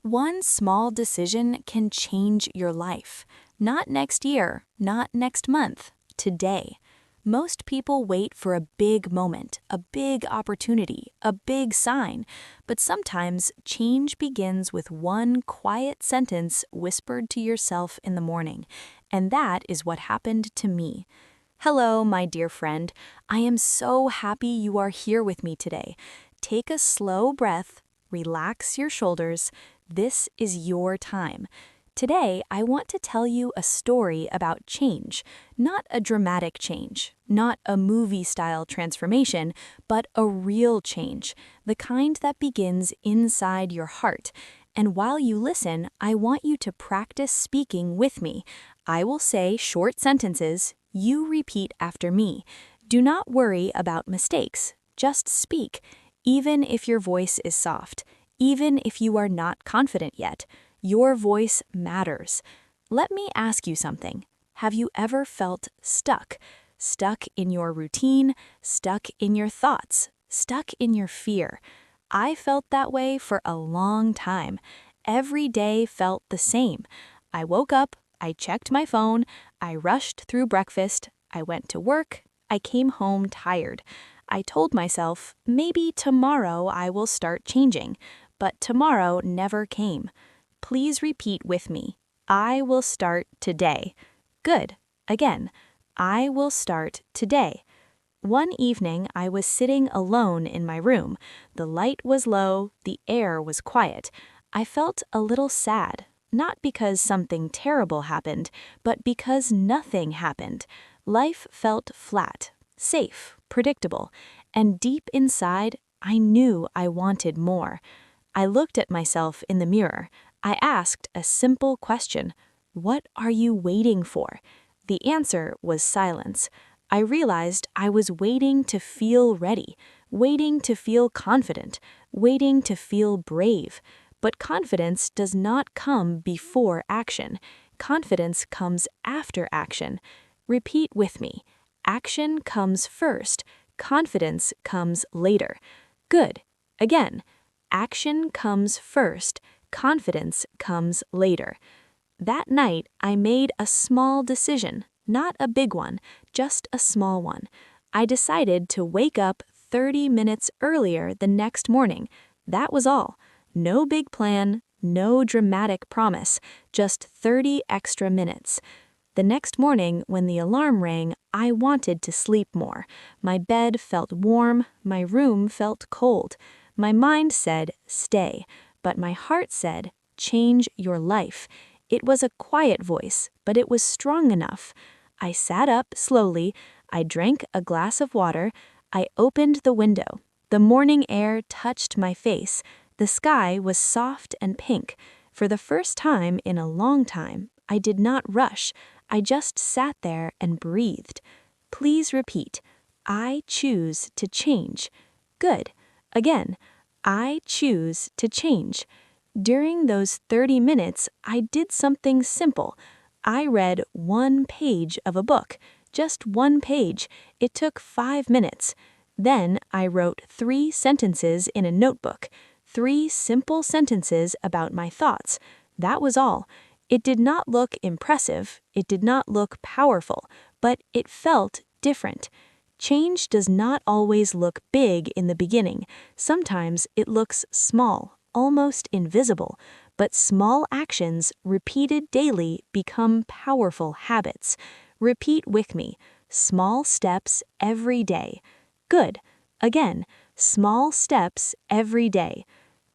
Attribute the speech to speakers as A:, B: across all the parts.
A: One small decision can change your life. Not next year, not next month, today. Most people wait for a big moment, a big opportunity, a big sign, but sometimes change begins with one quiet sentence whispered to yourself in the morning, and that is what happened to me. Hello, my dear friend. I am so happy you are here with me today. Take a slow breath, relax your shoulders. This is your time. Today, I want to tell you a story about change, not a dramatic change, not a movie-style transformation, but a real change, the kind that begins inside your heart. And while you listen, I want you to practice speaking with me. I will say short sentences. You repeat after me. Do not worry about mistakes. Just speak, even if your voice is soft, even if you are not confident yet. Your voice matters. Let me ask you something. Have you ever felt stuck? Stuck in your routine, stuck in your thoughts, stuck in your fear? I felt that way for a long time. Every day felt the same. I woke up, I checked my phone, I rushed through breakfast, I went to work, I came home tired. I told myself, maybe tomorrow I will start changing, but tomorrow never came. Please repeat with me. I will start today. Good. Again, I will start today. One evening, I was sitting alone in my room. The light was low, the air was quiet. I felt a little sad, not because something terrible happened, but because nothing happened. Life felt flat, safe, predictable, and deep inside, I knew I wanted more. I looked at myself in the mirror. I asked a simple question. What are you waiting for? The answer was silence. I realized I was waiting to feel ready, waiting to feel confident, waiting to feel brave. But confidence does not come before action. Confidence comes after action. Repeat with me. Action comes first. Confidence comes later. Good. Again. Action comes first. Confidence comes later. That night, I made a small decision, not a big one, just a small one. I decided to wake up 30 minutes earlier the next morning. That was all. No big plan, no dramatic promise, just 30 extra minutes. The next morning, when the alarm rang, I wanted to sleep more. My bed felt warm, my room felt cold. My mind said, stay, but my heart said, change your life. It was a quiet voice, but it was strong enough. I sat up slowly, I drank a glass of water, I opened the window. The morning air touched my face. The sky was soft and pink. For the first time in a long time, I did not rush. I just sat there and breathed. Please repeat. I choose to change. Good. Again, I choose to change. During those 30 minutes, I did something simple. I read one page of a book, just one page. It took 5 minutes. Then I wrote 3 sentences in a notebook, 3 simple sentences about my thoughts. That was all. It did not look impressive, it did not look powerful, but it felt different. Change does not always look big in the beginning. Sometimes it looks small, almost invisible, but small actions repeated daily become powerful habits. Repeat with me. Small steps every day. Good. Again, small steps every day.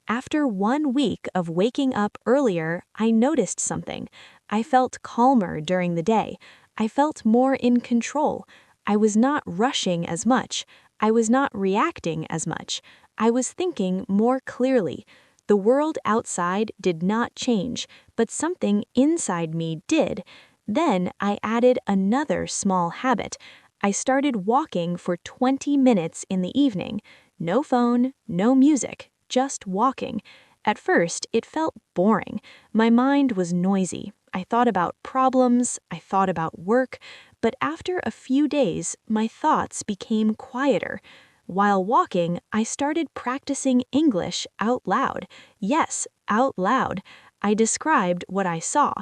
A: After 1 week of waking up earlier, I noticed something. I felt calmer during the day. I felt more in control. I was not rushing as much. I was not reacting as much. I was thinking more clearly. The world outside did not change, but something inside me did. Then I added another small habit. I started walking for 20 minutes in the evening. No phone, no music, just walking. At first, it felt boring. My mind was noisy. I thought about problems, I thought about work, but after a few days, my thoughts became quieter. While walking, I started practicing English out loud. Yes, out loud. I described what I saw.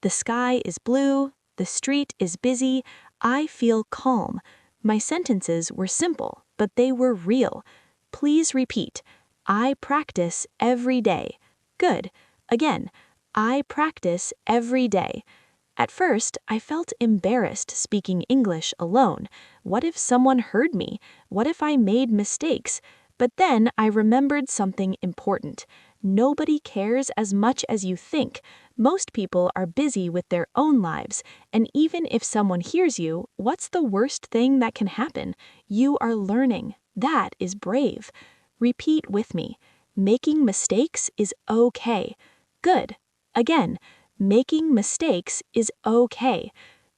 A: The sky is blue, the street is busy, I feel calm. My sentences were simple, but they were real. Please repeat. I practice every day. Good. Again, I practice every day. At first, I felt embarrassed speaking English alone. What if someone heard me? What if I made mistakes? But then I remembered something important. Nobody cares as much as you think. Most people are busy with their own lives, and even if someone hears you, what's the worst thing that can happen? You are learning. That is brave. Repeat with me. Making mistakes is okay. Good. Again, making mistakes is okay.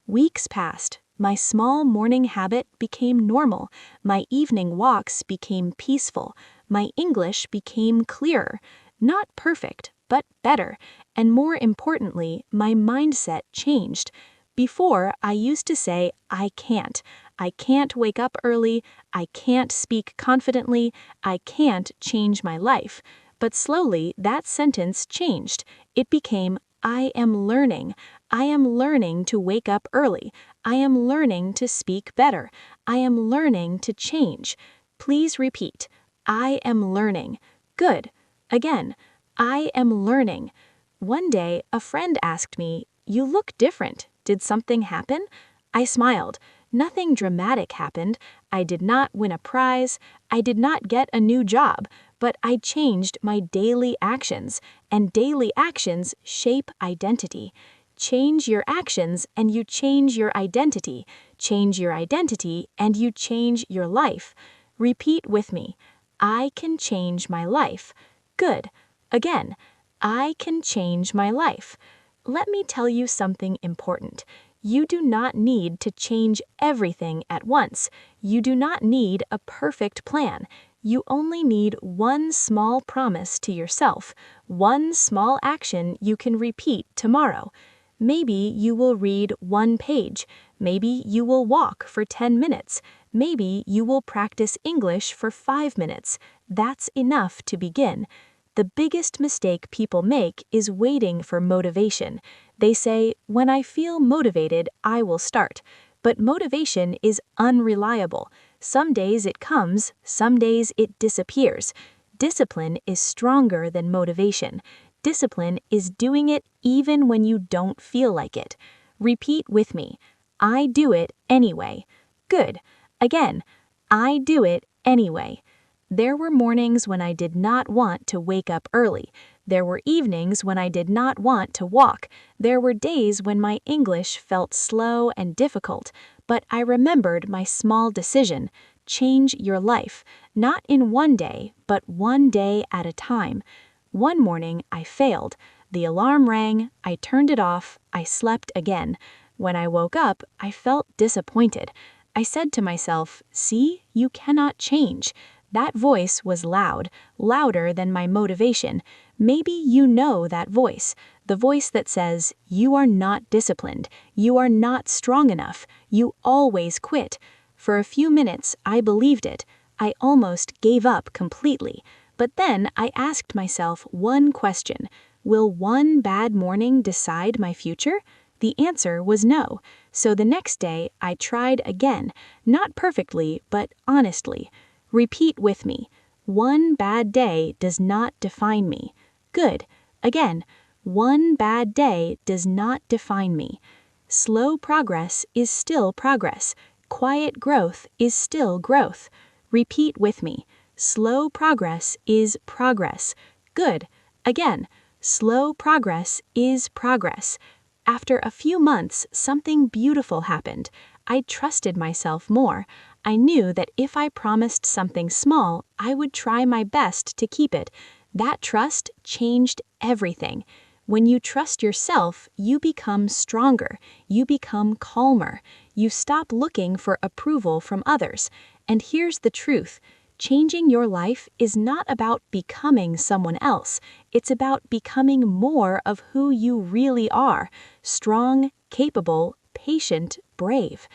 A: Weeks passed. My small morning habit became normal. My evening walks became peaceful. My English became clearer. Not perfect, but better. And more importantly, my mindset changed. Before, I used to say, I can't. I can't wake up early. I can't speak confidently. I can't change my life. But slowly, that sentence changed. It became, I am learning. I am learning to wake up early. I am learning to speak better. I am learning to change. Please repeat. I am learning. Good. Again, I am learning. One day, a friend asked me, You look different. Did something happen? I smiled. Nothing dramatic happened. I did not win a prize. I did not get a new job. But I changed my daily actions, and daily actions shape identity. Change your actions and you change your identity. Change your identity and you change your life. Repeat with me. I can change my life. Good. Again, I can change my life. Let me tell you something important. You do not need to change everything at once. You do not need a perfect plan. You only need one small promise to yourself, one small action you can repeat tomorrow. Maybe you will read one page. Maybe you will walk for 10 minutes. Maybe you will practice English for 5 minutes. That's enough to begin. The biggest mistake people make is waiting for motivation. They say, when I feel motivated, I will start. But motivation is unreliable. Some days it comes, some days it disappears. Discipline is stronger than motivation. Discipline is doing it even when you don't feel like it. Repeat with me. I do it anyway. Good. Again, I do it anyway. There were mornings when I did not want to wake up early. There were evenings when I did not want to walk. There were days when my English felt slow and difficult. But I remembered my small decision. Change your life. Not in one day, but one day at a time. One morning, I failed. The alarm rang, I turned it off, I slept again. When I woke up, I felt disappointed. I said to myself, see, you cannot change. That voice was loud, louder than my motivation. Maybe you know that voice, the voice that says, you are not disciplined, you are not strong enough, you always quit. For a few minutes, I believed it. I almost gave up completely. But then I asked myself one question. Will one bad morning decide my future? The answer was no. So the next day, I tried again. Not perfectly, but honestly. Repeat with me. One bad day does not define me. Good. Again. One bad day does not define me. Slow progress is still progress. Quiet growth is still growth. Repeat with me. Slow progress is progress. Good. Again. Slow progress is progress. After a few months, something beautiful happened. I trusted myself more. I knew that if I promised something small, I would try my best to keep it. That trust changed everything. When you trust yourself, you become stronger. You become calmer. You stop looking for approval from others. And here's the truth. Changing your life is not about becoming someone else. It's about becoming more of who you really are. Strong, capable, patient, brave.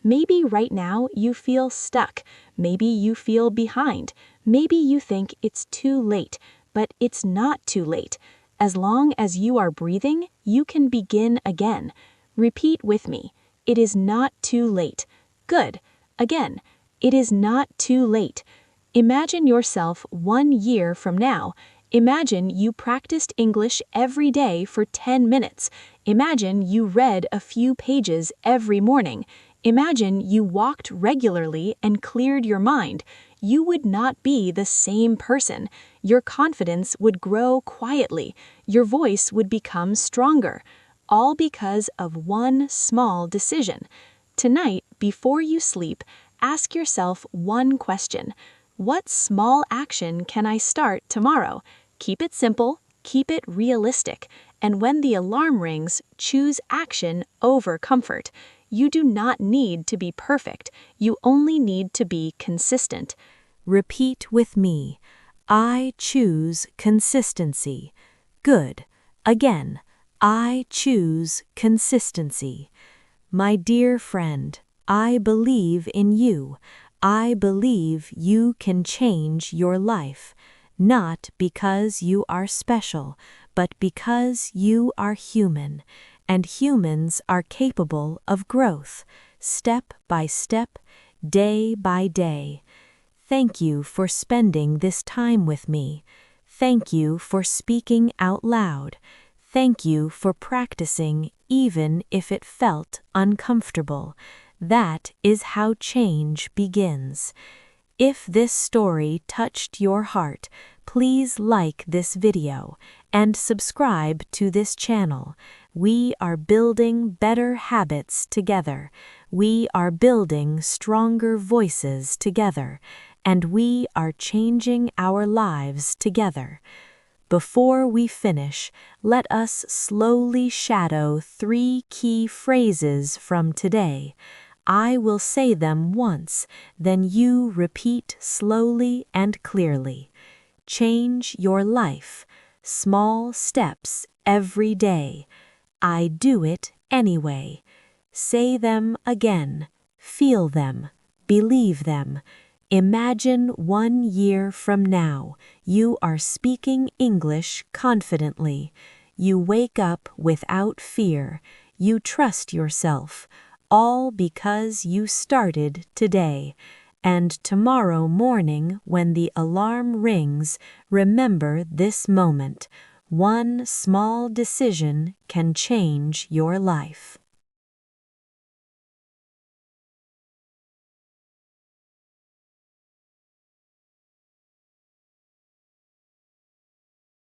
A: Maybe right now you feel stuck. Maybe you feel behind. Maybe you think it's too late, but it's not too late. As long as you are breathing, you can begin again. Repeat with me. It is not too late. Good. Again. It is not too late. Imagine yourself 1 year from now. Imagine you practiced English every day for 10 minutes. Imagine you read a few pages every morning. Imagine you walked regularly and cleared your mind. You would not be the same person. Your confidence would grow quietly. Your voice would become stronger. All because of one small decision. Tonight, before you sleep, ask yourself one question. What small action can I start tomorrow? Keep it simple, keep it realistic, and when the alarm rings, choose action over comfort. You do not need to be perfect, you only need to be consistent. Repeat with me. I choose consistency. Good. Again, I choose consistency. My dear friend, I believe in you. I believe you can change your life, not because you are special, but because you are human, and humans are capable of growth, step by step, day by day. Thank you for spending this time with me. Thank you for speaking out loud. Thank you for practicing even if it felt uncomfortable. That is how change begins. If this story touched your heart, please like this video and subscribe to this channel. We are building better habits together. We are building stronger voices together. And we are changing our lives together. Before we finish, let us slowly shadow 3 key phrases from today. I will say them once, then you repeat slowly and clearly. Change your life. Small steps every day. I do it anyway. Say them again. Feel them. Believe them. Imagine 1 year from now, you are speaking English confidently. You wake up without fear. You trust yourself, all because you started today. And tomorrow morning, when the alarm rings, remember this moment. One small decision can change your life.